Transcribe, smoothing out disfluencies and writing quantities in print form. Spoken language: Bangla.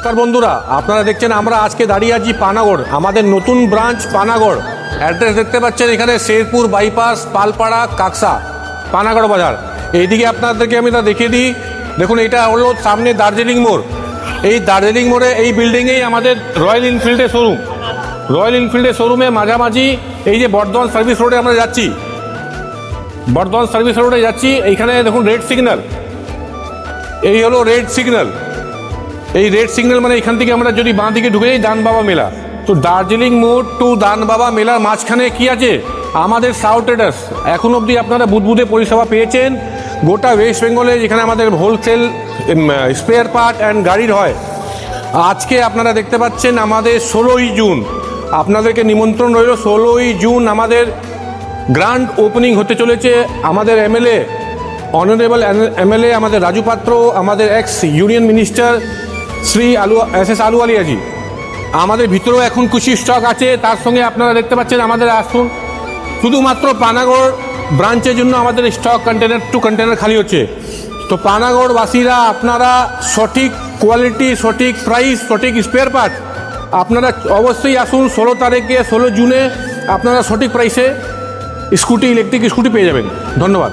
নমস্কার বন্ধুরা, আপনারা দেখছেন আমরা আজকে দাঁড়িয়ে আছি পানাগড়, আমাদের নতুন ব্রাঞ্চ পানাগড়। অ্যাড্রেস দেখতে পাচ্ছেন এখানে শেরপুর বাইপাস, পালপাড়া, কাকসা, পানাগড় বাজার। এইদিকে আপনাদেরকে আমি তা দেখিয়ে দিই। দেখুন, এটা হলো সামনে দার্জিলিং মোড়। এই দার্জিলিং মোড়ে এই বিল্ডিংয়েই আমাদের রয়্যাল এনফিল্ডের শোরুম। রয়্যাল এনফিল্ডের শোরুমে মাঝামাঝি এই যে বর্ধমান সার্ভিস রোডে আমরা যাচ্ছি, বর্ধমান সার্ভিস রোডে যাচ্ছি। এইখানে দেখুন রেড সিগন্যাল, এই হলো রেড সিগন্যাল। এই রেড সিগন্যাল মানে এখান থেকে আমরা যদি বাঁ দিকে ঢুকে যাই দান বাবা মেলা। তো দার্জিলিং মোড় টু দান বাবা মেলার মাঝখানে কি আছে? আমাদের সাউ ট্রেডার্স। এখন অবধি আপনারা বুধবুধে পরিষেবা পেয়েছেন গোটা ওয়েস্ট বেঙ্গলে, যেখানে আমাদের হোলসেল স্পেয়ার পার্ট অ্যান্ড গাড়ির হয়। আজকে আপনারা দেখতে পাচ্ছেন আমাদের 16ই জুন, আপনাদেরকে নিমন্ত্রণ রইল। 16ই জুন আমাদের গ্র্যান্ড ওপেনিং হতে চলেছে। আমাদের এমএলএ, অনারেবল এমএলএ আমাদের রাজু পাত্র, আমাদের x union minister Shri S আলুওয়ালিয়াজি। আমাদের ভিতরেও এখন কিছু স্টক আছে। তার সঙ্গে আপনারা দেখতে পাচ্ছেন আমাদের আসুন, শুধুমাত্র পানাগড় ব্রাঞ্চের জন্য আমাদের স্টক কন্টেনার টু কন্টেনার খালি হচ্ছে। তো পানাগড়বাসীরা আপনারা সঠিক কোয়ালিটি, সঠিক প্রাইস, সঠিক স্পেয়ার পার্ট আপনারা অবশ্যই আসুন। 16 তারিখে 16 জুনে আপনারা সঠিক প্রাইসে স্কুটি, ইলেকট্রিক স্কুটি পেয়ে যাবেন। ধন্যবাদ।